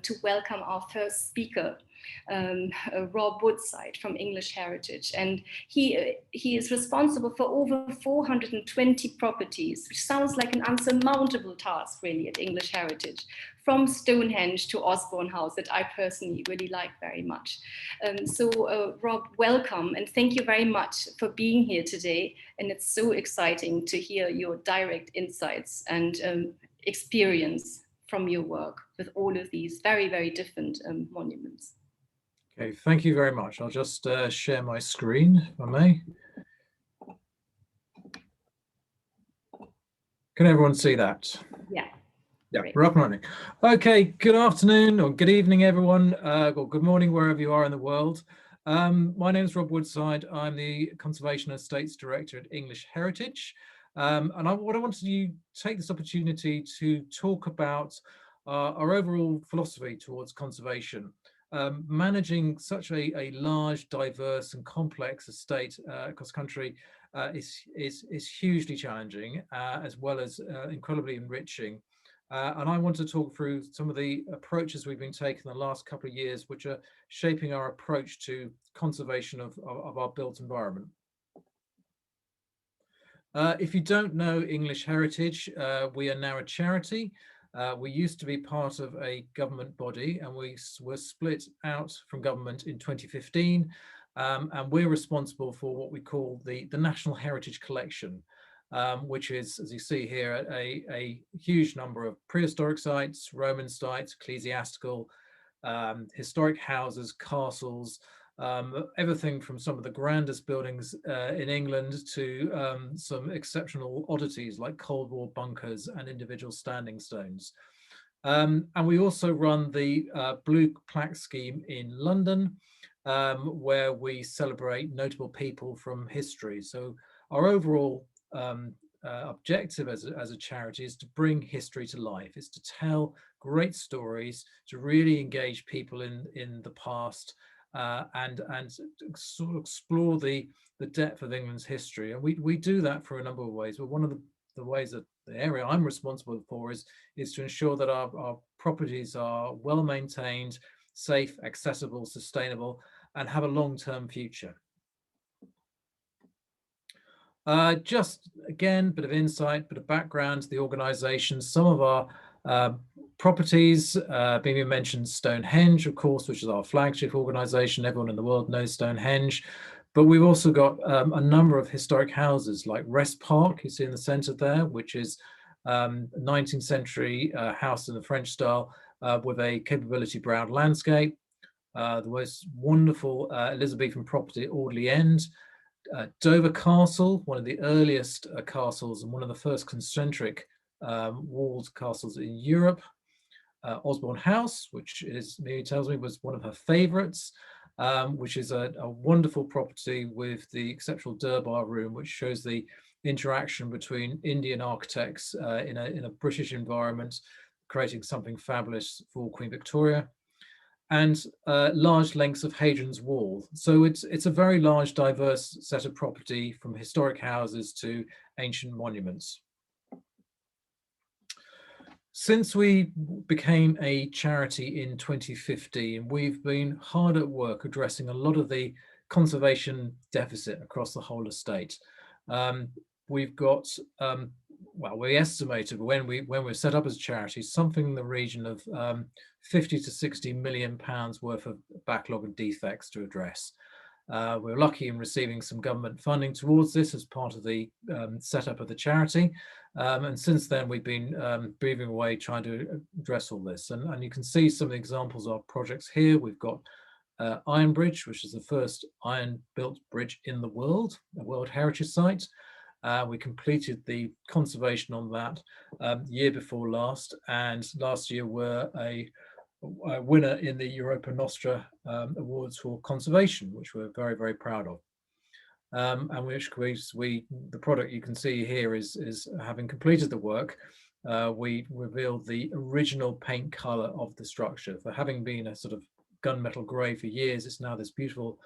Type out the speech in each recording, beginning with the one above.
to welcome our first speaker, Rob Woodside from English Heritage. And he is responsible for over 420 properties, which sounds like an unsurmountable task really at English Heritage, from Stonehenge to Osborne House, that I personally really like very much. Rob, welcome, and thank you very much for being here today. And it's so exciting to hear your direct insights and experience from your work with all of these very, very different monuments. Okay, thank you very much. I'll just share my screen, if I may. Can everyone see that? Yeah. Yeah, Great. we're up and running. Okay, good afternoon or good evening, everyone, or good morning, wherever you are in the world. My name is Rob Woodside. I'm the Conservation Estates Director at English Heritage. What I wanted to take this opportunity to talk about our overall philosophy towards conservation. Managing such a large, diverse and complex estate across the country is hugely challenging, as well as incredibly enriching. And I want to talk through some of the approaches we've been taking the last couple of years, which are shaping our approach to conservation of our built environment. If you don't know English Heritage, we are now a charity. We used to be part of a government body, and we were split out from government in 2015. And we're responsible for what we call the National Heritage Collection, which is, as you see here, a huge number of prehistoric sites, Roman sites, ecclesiastical, historic houses, castles, everything from some of the grandest buildings in England to some exceptional oddities like Cold War bunkers and individual standing stones. And we also run the Blue Plaque Scheme in London, where we celebrate notable people from history. So our overall objective as a charity is to bring history to life. It's to tell great stories, to really engage people in the past, and sort of explore the depth of England's history. And we do that for a number of ways. But one of the ways that the area I'm responsible for is to ensure that our properties are well maintained, safe, accessible, sustainable, and have a long-term future. Just again, bit of insight, bit of background to the organisation. Some of our properties, being mentioned Stonehenge, of course, which is our flagship organisation. Everyone in the world knows Stonehenge. But we've also got a number of historic houses like Rest Park, you see in the centre there, which is a 19th century house in the French style with a capability brown landscape. The most wonderful Elizabethan property at Audley End. Dover Castle, one of the earliest castles and one of the first concentric walled castles in Europe. Osborne House, which Miri tells me was one of her favourites, which is a wonderful property with the exceptional Durbar room, which shows the interaction between Indian architects in a British environment, creating something fabulous for Queen Victoria. And large lengths of Hadrian's Wall. So it's a very large, diverse set of property, from historic houses to ancient monuments. Since we became a charity in 2015, we've been hard at work addressing a lot of the conservation deficit across the whole estate. We've got, well, we estimated when we set up as a charity, something in the region of 50 to 60 million pounds worth of backlog and defects to address. We're lucky in receiving some government funding towards this as part of the setup of the charity. And since then, we've been beavering away trying to address all this. And you can see some of the examples of projects here. We've got Ironbridge, which is the first iron-built bridge in the world, a World Heritage Site. We completed the conservation on that year before last, and last year were a winner in the Europa Nostra Awards for conservation, which we're very, very proud of. And which the product you can see here is having completed the work, we revealed the original paint color of the structure. For having been a sort of gunmetal gray for years, it's now this beautiful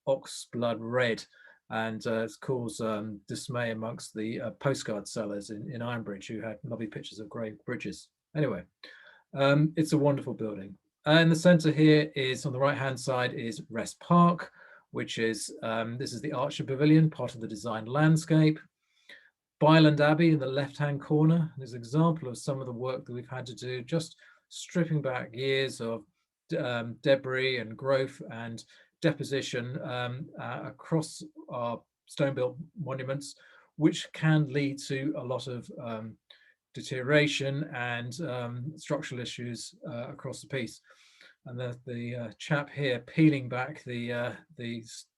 ox blood red, and it's caused dismay amongst the postcard sellers in Ironbridge, who had lovely pictures of grey bridges. Anyway, it's a wonderful building. And the centre here is, on the right hand side, is Rest Park, which is, this is the Archer Pavilion, part of the designed landscape. Byland Abbey in the left hand corner is an example of some of the work that we've had to do, just stripping back years of debris and growth and deposition across our stone-built monuments, which can lead to a lot of deterioration and structural issues across the piece. And the chap here peeling back the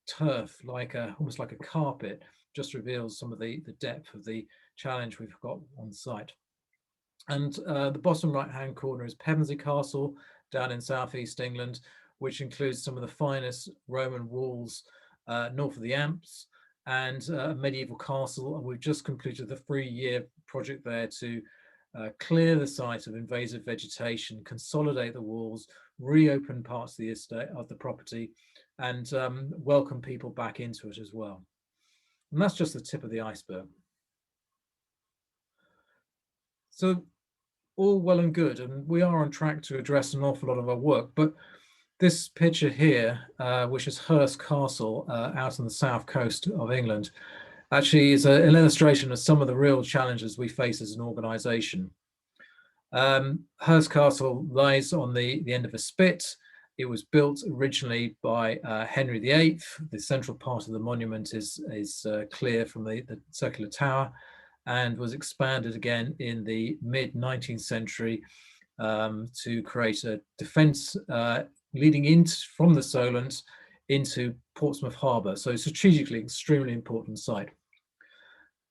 turf like almost like a carpet just reveals some of the depth of the challenge we've got on site. And the bottom right hand corner is Pevensey Castle down in southeast England, which includes some of the finest Roman walls north of the Alps, and a medieval castle. And we've just completed the 3-year project there to clear the site of invasive vegetation, consolidate the walls, reopen parts of the estate of the property, and welcome people back into it as well. And that's just the tip of the iceberg. So all well and good, and we are on track to address an awful lot of our work, but this picture here, which is Hurst Castle out on the south coast of England, actually is an illustration of some of the real challenges we face as an organisation. Hurst Castle lies on the end of a spit. It was built originally by Henry VIII. The central part of the monument is clear from the circular tower, and was expanded again in the mid-19th century to create a defence leading in from the Solent into Portsmouth Harbour. So strategically extremely important site.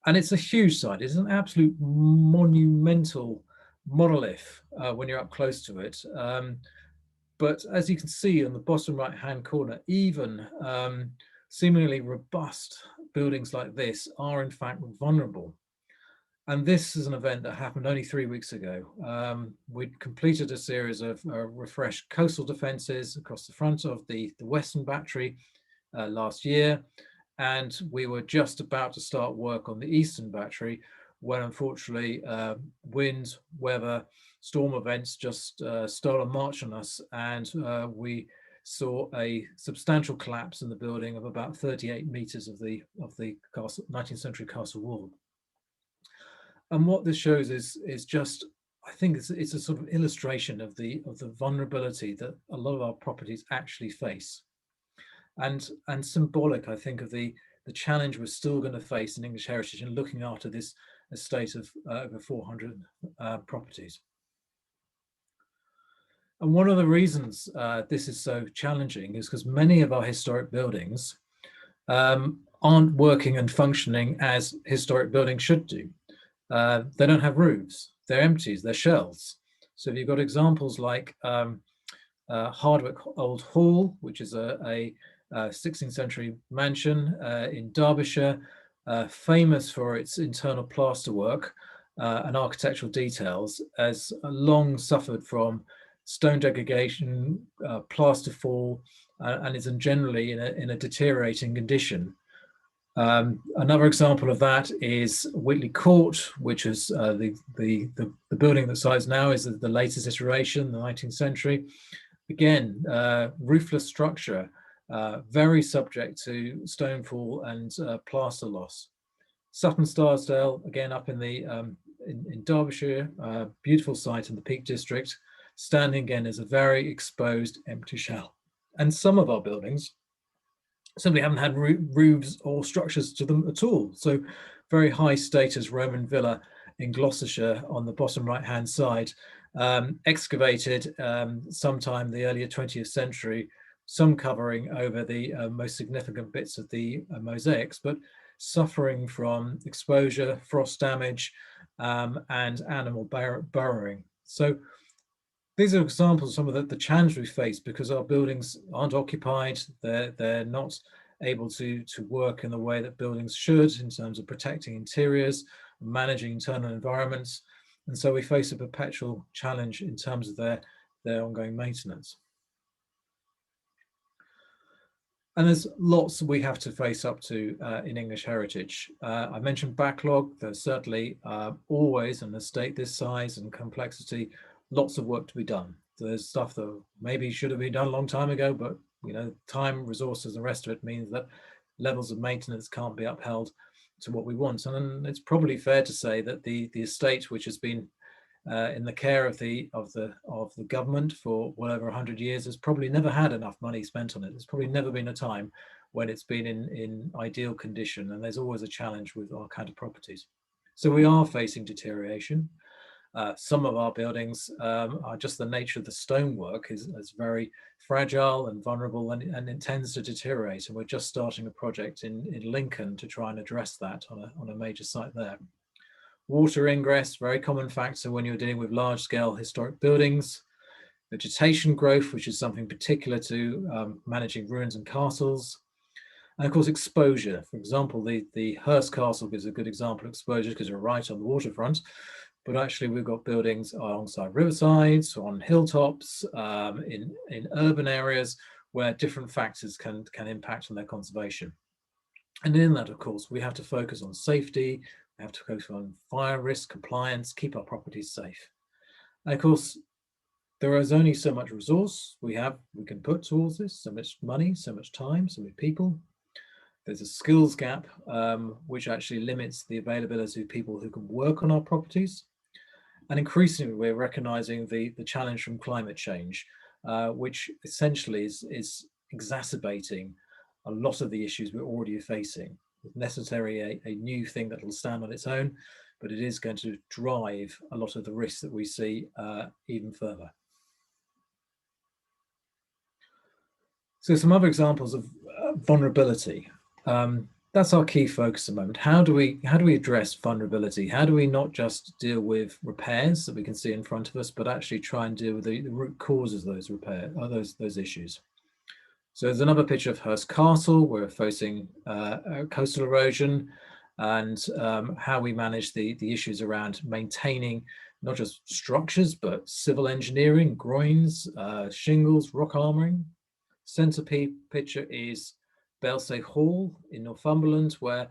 And it's a huge site. It's an absolute monumental monolith when you're up close to it. But as you can see on the bottom right-hand corner, even seemingly robust buildings like this are in fact vulnerable. And this is an event that happened only 3 weeks ago. We'd completed a series of refreshed coastal defences across the front of the Western Battery last year. And we were just about to start work on the Eastern Battery when, unfortunately, wind, weather, storm events just stole a march on us, and we saw a substantial collapse in the building of about 38 meters of the castle, 19th century castle wall. And what this shows is just, I think it's a sort of illustration of the vulnerability that a lot of our properties actually face, and symbolic, I think, of the challenge we're still going to face in English heritage in looking after this estate of over 400 properties. And one of the reasons this is so challenging is because many of our historic buildings aren't working and functioning as historic buildings should do. They don't have roofs, they're empties, they're shells. So if you've got examples like Hardwick Old Hall, which is a 16th century mansion in Derbyshire, famous for its internal plasterwork and architectural details, has long suffered from stone degradation, plaster fall, and is generally in a deteriorating condition. Another example of that is Whitley Court, which is the building that size now is the latest iteration, the 19th century. Again, roofless structure, very subject to stonefall and plaster loss. Sutton Starsdale, again up in in Derbyshire, beautiful site in the Peak District, standing again as a very exposed empty shell. And some of our buildings simply haven't had roofs or structures to them at all. So very high status Roman villa in Gloucestershire on the bottom right hand side, excavated sometime the earlier 20th century, some covering over the most significant bits of the mosaics, but suffering from exposure, frost damage, and animal burrowing. So these are examples of some of the challenge we face because our buildings aren't occupied, they're not able to work in the way that buildings should in terms of protecting interiors, managing internal environments. And so we face a perpetual challenge in terms of their ongoing maintenance. And there's lots we have to face up to in English heritage. I mentioned backlog. There's certainly always, in an estate this size and complexity, lots of work to be done. There's stuff that maybe should have been done a long time ago, but time, resources, and the rest of it means that levels of maintenance can't be upheld to what we want. And it's probably fair to say that the estate, which has been in the care of the government for well over 100 years, has probably never had enough money spent on it. There's probably never been a time when it's been in ideal condition, and there's always a challenge with our kind of properties. So we are facing deterioration. Some of our buildings are just the nature of the stonework is very fragile and vulnerable, and it tends to deteriorate. And we're just starting a project in Lincoln to try and address that on a major site there. Water ingress, very common factor when you're dealing with large scale historic buildings. Vegetation growth, which is something particular to managing ruins and castles. And of course, exposure. For example, the Hurst Castle gives a good example of exposure because we're right on the waterfront. But actually, we've got buildings alongside riversides, on hilltops, in urban areas where different factors can impact on their conservation. And in that, of course, we have to focus on safety. We have to focus on fire risk, compliance, keep our properties safe. And of course, there is only so much resource we can put towards this, so much money, so much time, so many people. There's a skills gap, which actually limits the availability of people who can work on our properties. And increasingly, we're recognizing the challenge from climate change, which essentially is exacerbating a lot of the issues we're already facing. It's necessarily a new thing that will stand on its own, but it is going to drive a lot of the risks that we see even further. So some other examples of vulnerability. That's our key focus at the moment. How do we address vulnerability? How do we not just deal with repairs that we can see in front of us, but actually try and deal with the root causes of those those issues? So there's another picture of Hurst Castle. We're facing coastal erosion, and how we manage the issues around maintaining not just structures, but civil engineering, groins, shingles, rock armouring. Centre picture is Belsay Hall in Northumberland, where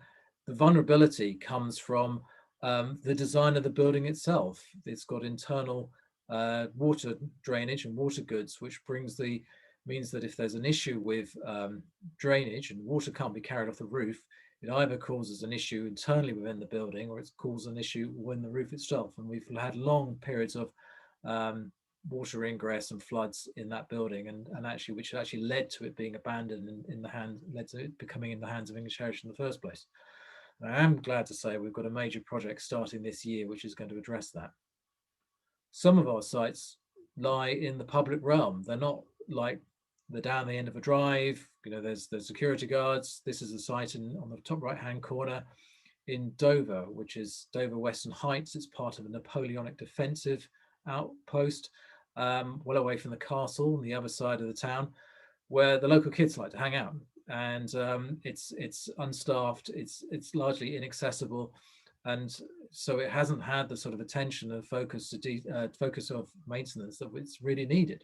the vulnerability comes from the design of the building itself. It's got internal water drainage and water goods, which means that if there's an issue with drainage and water can't be carried off the roof, it either causes an issue internally within the building, or it causes an issue within the roof itself. And we've had long periods of water ingress and floods in that building, and which actually led to it being abandoned led to it becoming in the hands of English Heritage in the first place. And I am glad to say we've got a major project starting this year which is going to address that. Some of our sites lie in the public realm. They're not like they're down the end of a drive. There's security guards. This is a site on the top right hand corner in Dover, which is Dover Western Heights. It's part of a Napoleonic defensive outpost, well away from the castle on the other side of the town, where the local kids like to hang out. And it's unstaffed, it's largely inaccessible, and so it hasn't had the sort of attention and focus of maintenance that it's really needed.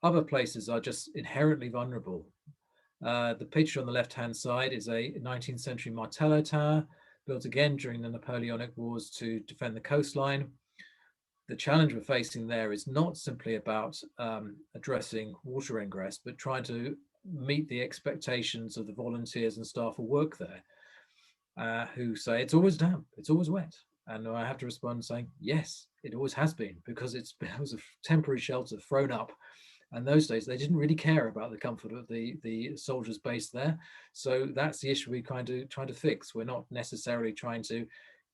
Other places are just inherently vulnerable. The picture on the left hand side is a 19th century Martello tower, built again during the Napoleonic Wars to defend the coastline. The challenge we're facing there is not simply about addressing water ingress, but trying to meet the expectations of the volunteers and staff who work there, who say it's always damp, it's always wet. And I have to respond saying, yes, it always has been, because it was a temporary shelter thrown up. And those days, they didn't really care about the comfort of the soldiers based there. So that's the issue we're trying to fix. We're not necessarily trying to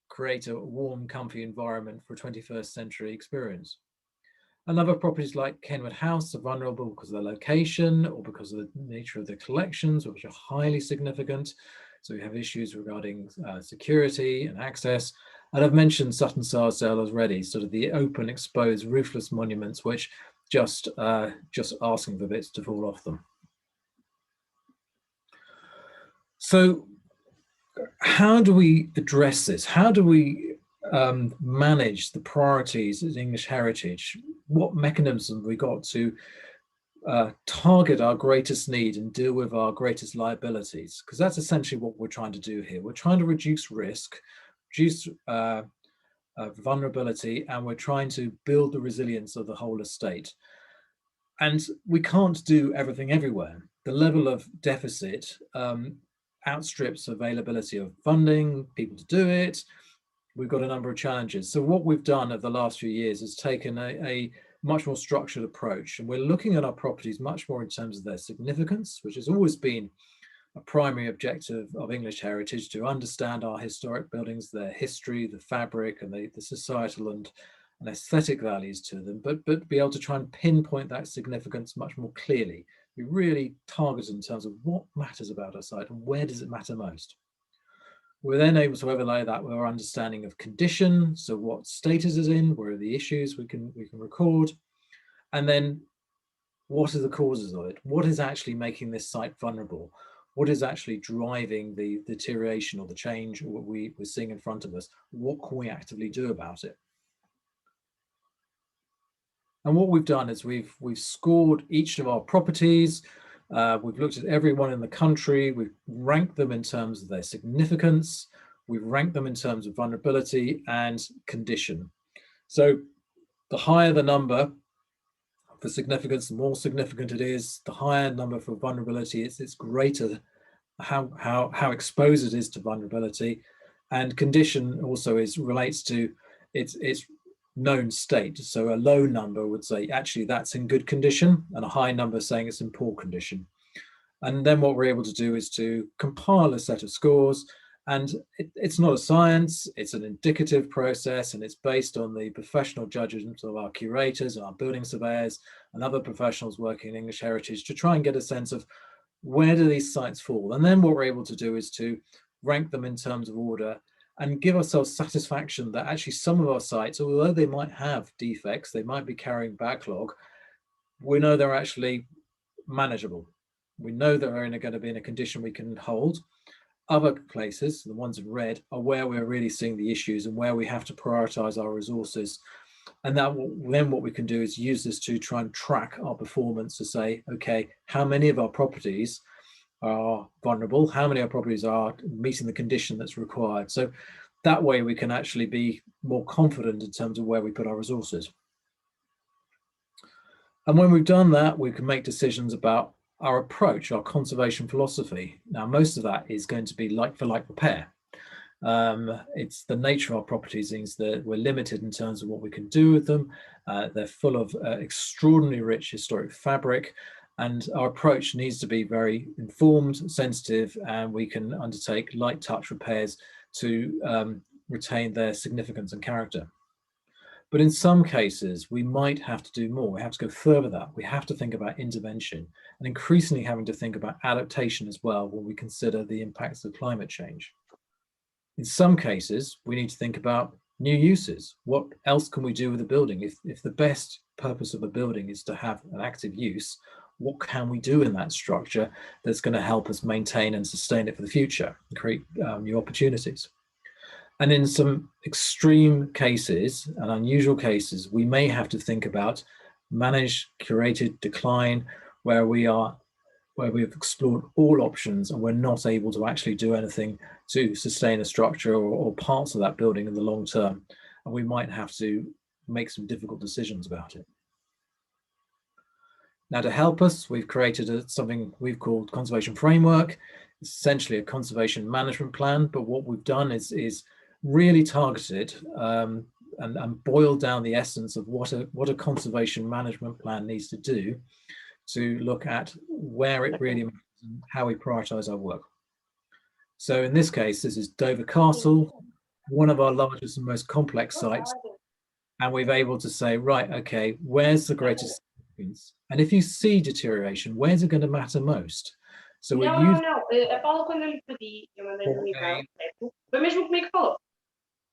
create a warm, comfy environment for a 21st century experience. And other properties like Kenwood House are vulnerable because of their location or because of the nature of the collections, which are highly significant. So we have issues regarding security and access. And I've mentioned Sutton Sarsdale already, sort of the open, exposed, roofless monuments, which just asking for bits to fall off them. So how do we address this? How do we manage the priorities as English Heritage? What mechanisms have we got to target our greatest need and deal with our greatest liabilities? Because that's essentially what we're trying to do here. We're trying to reduce risk, reduce vulnerability, and we're trying to build the resilience of the whole estate. And we can't do everything everywhere. The level of deficit outstrips availability of funding, people to do it. We've got a number of challenges. So what we've done over the last few years is taken a much more structured approach, and we're looking at our properties much more in terms of their significance, which has always been a primary objective of English heritage, to understand our historic buildings, their history, the fabric, and the societal and aesthetic values to them, but be able to try and pinpoint that significance much more clearly. We really target in terms of what matters about our site and where does it matter most. We're then able to overlay that with our understanding of condition, so what state is it in, where are the issues we can record, and then what are the causes of it? What is actually making this site vulnerable? What is actually driving the deterioration or the change or what we're seeing in front of us? What can we actively do about it? And what we've done is we've scored each of our properties. We've looked at everyone in the country. We've ranked them in terms of their significance. We've ranked them in terms of vulnerability and condition. So the higher the number for significance, the more significant it is. The higher number for vulnerability, it's greater how exposed it is to vulnerability. And condition also relates to its known state. So a low number would say actually that's in good condition, and a high number saying it's in poor condition. And then what we're able to do is to compile a set of scores, and it's not a science, it's an indicative process, and it's based on the professional judgment of our curators and our building surveyors and other professionals working in English heritage to try and get a sense of where do these sites fall. And then what we're able to do is to rank them in terms of order and give ourselves satisfaction that actually some of our sites, although they might have defects, they might be carrying backlog, we know they're actually manageable. We know they're only going to be in a condition we can hold. Other places, the ones in red, are where we're really seeing the issues and where we have to prioritize our resources. And then what we can do is use this to try and track our performance to say, okay, how many of our properties are vulnerable, how many of our properties are meeting the condition that's required. So that way we can actually be more confident in terms of where we put our resources. And when we've done that, we can make decisions about our approach, our conservation philosophy. Now, most of that is going to be like for like repair. It's the nature of our properties means that we're limited in terms of what we can do with them. They're full of extraordinarily rich historic fabric, and our approach needs to be very informed, sensitive, and we can undertake light touch repairs to retain their significance and character. But in some cases, we might have to do more. We have to go further that. We have to think about intervention, and increasingly having to think about adaptation as well when we consider the impacts of climate change. In some cases, we need to think about new uses. What else can we do with the building? If the best purpose of a building is to have an active use, what can we do in that structure that's going to help us maintain and sustain it for the future and create new opportunities? And in some extreme cases and unusual cases, we may have to think about managed curated decline, where we've explored all options and we're not able to actually do anything to sustain a structure or parts of that building in the long term. And we might have to make some difficult decisions about it. Now, to help us, we've created something we've called conservation framework. It's essentially a conservation management plan, but what we've done is really targeted and boiled down the essence of what a conservation management plan needs to do to look at where it really matters and how we prioritize our work. So in this case, this is Dover Castle, one of our largest and most complex sites. And we've able to say, right, okay, where's the greatest significance? And if you see deterioration, where's it going to matter most? So we've used... A Paula, quando eu lhe pedi, eu mandei-lhe um e-mail, foi mesmo comigo que falou.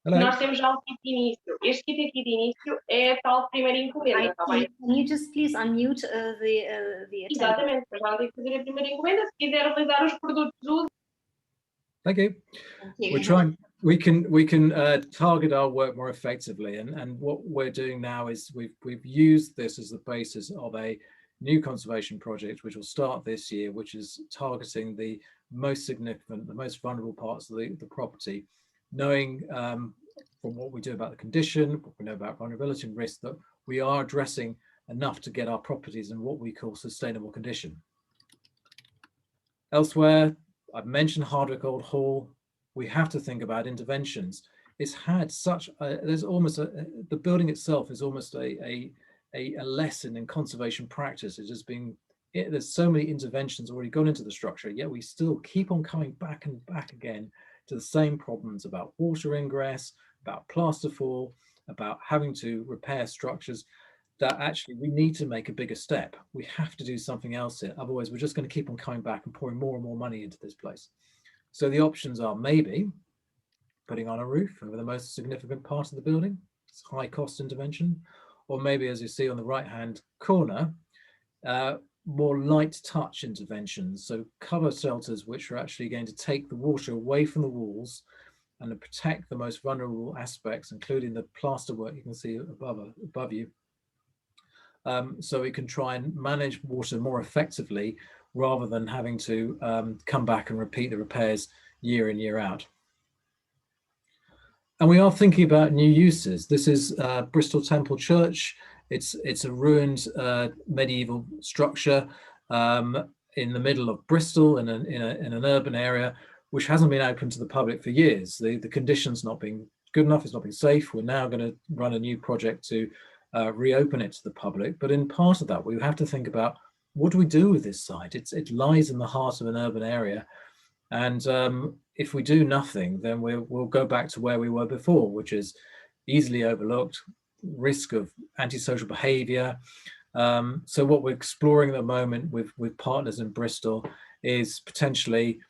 Nós temos já um kit de início. Este kit aqui de início é a tal primeira encomenda, está bem? Can you just please unmute the Exatamente, mas ela tem que fazer a primeira encomenda. Se quiser utilizar os produtos, use. Thank you. We're trying. We can target our work more effectively, and what we're doing now is we've used this as the basis of a new conservation project, which will start this year, which is targeting the most significant, the most vulnerable parts of the property, knowing from what we do about the condition, what we know about vulnerability and risk, that we are addressing enough to get our properties in what we call sustainable condition. Elsewhere, I've mentioned Hardwick Old Hall. We have to think about interventions. It's had such there's almost the building itself is almost a lesson in conservation practice. It has been, there's so many interventions already gone into the structure, yet we still keep on coming back and back again to the same problems about water ingress, about plasterfall, about having to repair structures, that actually we need to make a bigger step. We have to do something else here. Otherwise, we're just going to keep on coming back and pouring more and more money into this place. So the options are maybe putting on a roof over the most significant part of the building. It's high cost intervention. Or maybe, as you see on the right-hand corner, more light touch interventions. So cover shelters, which are actually going to take the water away from the walls and to protect the most vulnerable aspects, including the plasterwork you can see above you. So we can try and manage water more effectively rather than having to come back and repeat the repairs year in, year out. And we are thinking about new uses. This is Bristol Temple Church. It's a ruined medieval structure in the middle of Bristol in an urban area, which hasn't been open to the public for years. The conditions not being good enough, it's not being safe. We're now going to run a new project to reopen it to the public. But in part of that, we have to think about, what do we do with this site? It lies in the heart of an urban area. And if we do nothing, then we'll go back to where we were before, which is easily overlooked, risk of antisocial behavior. So what we're exploring at the moment with partners in Bristol is potentially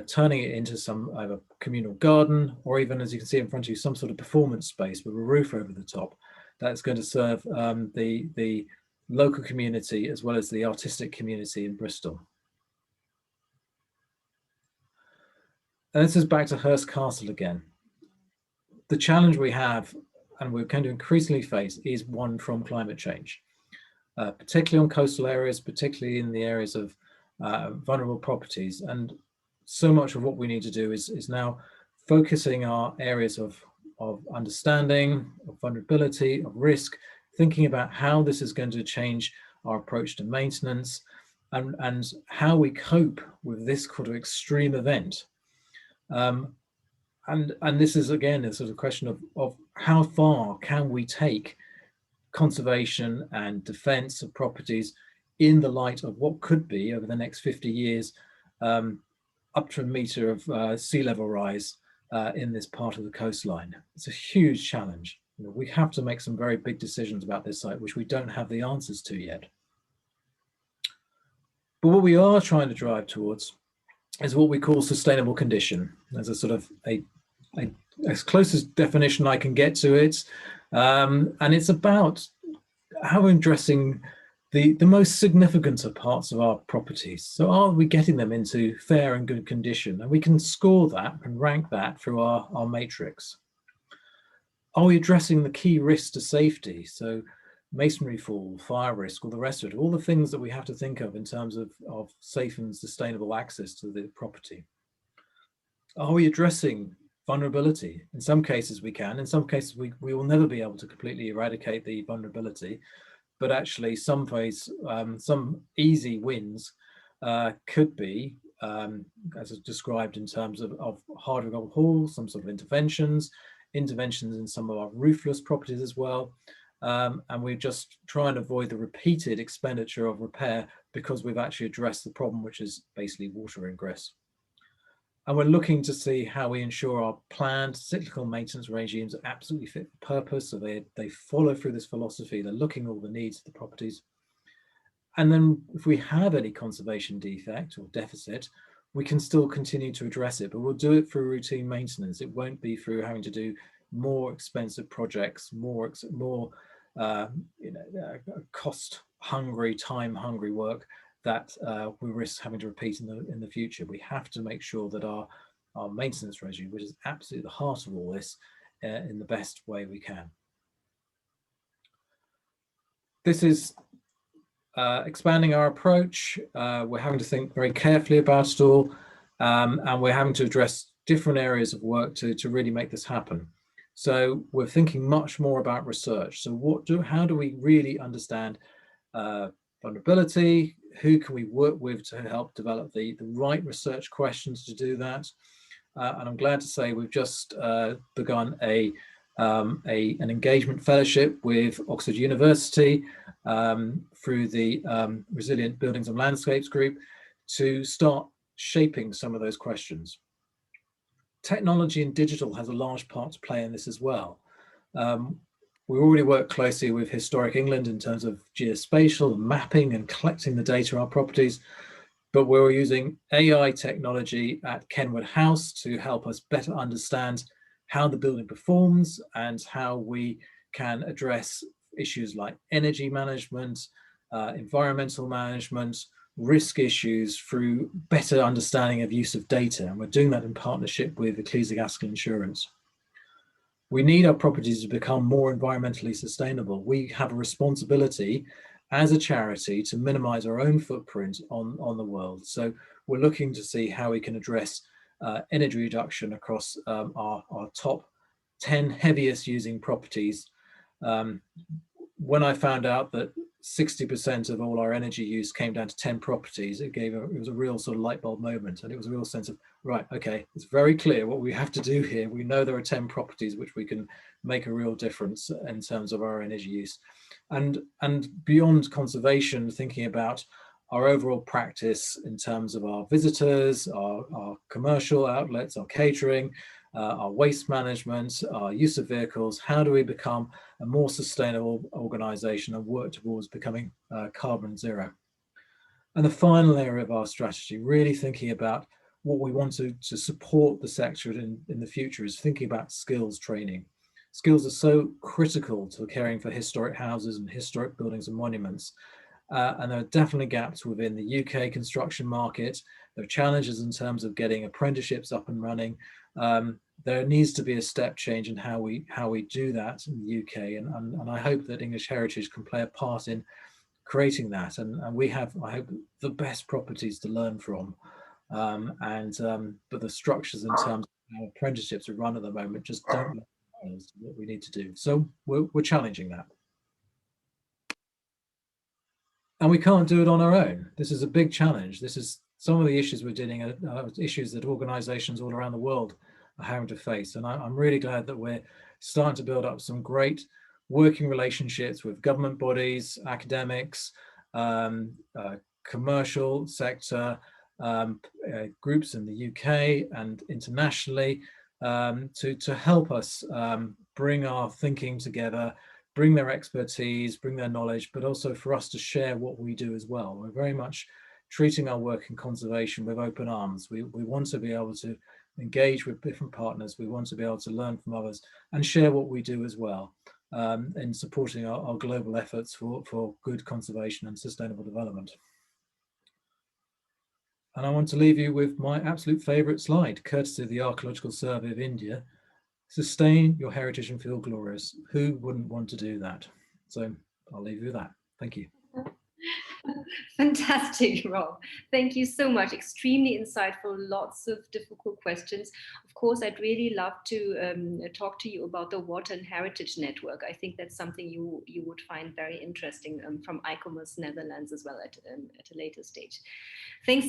turning it into some either communal garden, or even, as you can see in front of you, some sort of performance space with a roof over the top that's going to serve the local community as well as the artistic community in Bristol. And this is back to Hurst Castle again. The challenge we have, and we're going to increasingly face, is one from climate change, particularly on coastal areas, particularly in the areas of vulnerable properties. And so much of what we need to do is now focusing our areas of understanding, of vulnerability, of risk, thinking about how this is going to change our approach to maintenance and how we cope with this kind of extreme event. And this is, again, a sort of question of how far can we take conservation and defense of properties in the light of what could be, over the next 50 years, up to a meter of sea level rise in this part of the coastline. It's a huge challenge. You know, we have to make some very big decisions about this site, which we don't have the answers to yet. But what we are trying to drive towards is what we call sustainable condition. As a sort of as close as definition I can get to it. And it's about how we're addressing the most significant of parts of our properties. So are we getting them into fair and good condition? And we can score that and rank that through our matrix. Are we addressing the key risks to safety? So masonry fall, fire risk, all the rest of it, all the things that we have to think of in terms of safe and sustainable access to the property. Are we addressing vulnerability? In some cases we can, in some cases we will never be able to completely eradicate the vulnerability, but actually some easy wins could be, as described in terms of Hardwick Old Hall, some sort of interventions in some of our roofless properties as well. And we just try and avoid the repeated expenditure of repair because we've actually addressed the problem, which is basically water ingress. And we're looking to see how we ensure our planned cyclical maintenance regimes are absolutely fit for purpose. So they follow through this philosophy. They're looking at all the needs of the properties. And then if we have any conservation defect or deficit, we can still continue to address it, but we'll do it through routine maintenance. It won't be through having to do more expensive projects, more cost-hungry, time-hungry work that we risk having to repeat in the future. We have to make sure that our maintenance regime, which is absolutely the heart of all this, in the best way we can. This is expanding our approach. We're having to think very carefully about it all, and we're having to address different areas of work to really make this happen. So we're thinking much more about research. So how do we really understand vulnerability? Who can we work with to help develop the right research questions to do that? And I'm glad to say we've just begun an engagement fellowship with Oxford University through the Resilient Buildings and Landscapes group to start shaping some of those questions. Technology and digital has a large part to play in this as well. We already work closely with Historic England in terms of geospatial mapping and collecting the data on our properties, but we're using AI technology at Kenwood House to help us better understand how the building performs and how we can address issues like energy management, environmental management, risk issues through better understanding of use of data. And we're doing that in partnership with Ecclesiastical Insurance. We need our properties to become more environmentally sustainable. We have a responsibility as a charity to minimize our own footprint on the world. So we're looking to see how we can address energy reduction across our top 10 heaviest using properties. When I found out that 60% of all our energy use came down to 10 properties, it was a real sort of light bulb moment, and it was a real sense of, right, okay, it's very clear what we have to do here. We know there are 10 properties which we can make a real difference in terms of our energy use. And beyond conservation, thinking about our overall practice in terms of our visitors, our commercial outlets, our catering, our waste management, our use of vehicles. How do we become a more sustainable organization and work towards becoming carbon zero? And the final area of our strategy, really thinking about what we want to support the sector in the future, is thinking about skills training. Skills are so critical to caring for historic houses and historic buildings and monuments. And there are definitely gaps within the UK construction market. There are challenges in terms of getting apprenticeships up and running. There needs to be a step change in how we do that in the UK, and I hope that English Heritage can play a part in creating that. And we have, I hope, the best properties to learn from. But the structures in terms of how apprenticeships are run at the moment just don't know what we need to do. So we're challenging that. And we can't do it on our own. This is a big challenge. This is some of the issues we're dealing with, issues that organizations all around the world are having to face. And I'm really glad that we're starting to build up some great working relationships with government bodies, academics, commercial sector, groups in the UK and internationally to help us bring our thinking together, bring their expertise, bring their knowledge, but also for us to share what we do as well. We're very much treating our work in conservation with open arms. We want to be able to engage with different partners. We want to be able to learn from others and share what we do as well in supporting our global efforts for good conservation and sustainable development. And I want to leave you with my absolute favorite slide, courtesy of the Archaeological Survey of India. Sustain your heritage and feel glorious. Who wouldn't want to do that? So I'll leave you with that. Thank you. Fantastic, Rob. Thank you so much. Extremely insightful, lots of difficult questions. Of course, I'd really love to talk to you about the Water and Heritage Network. I think that's something you would find very interesting from ICOMOS Netherlands as well at a later stage. Thanks so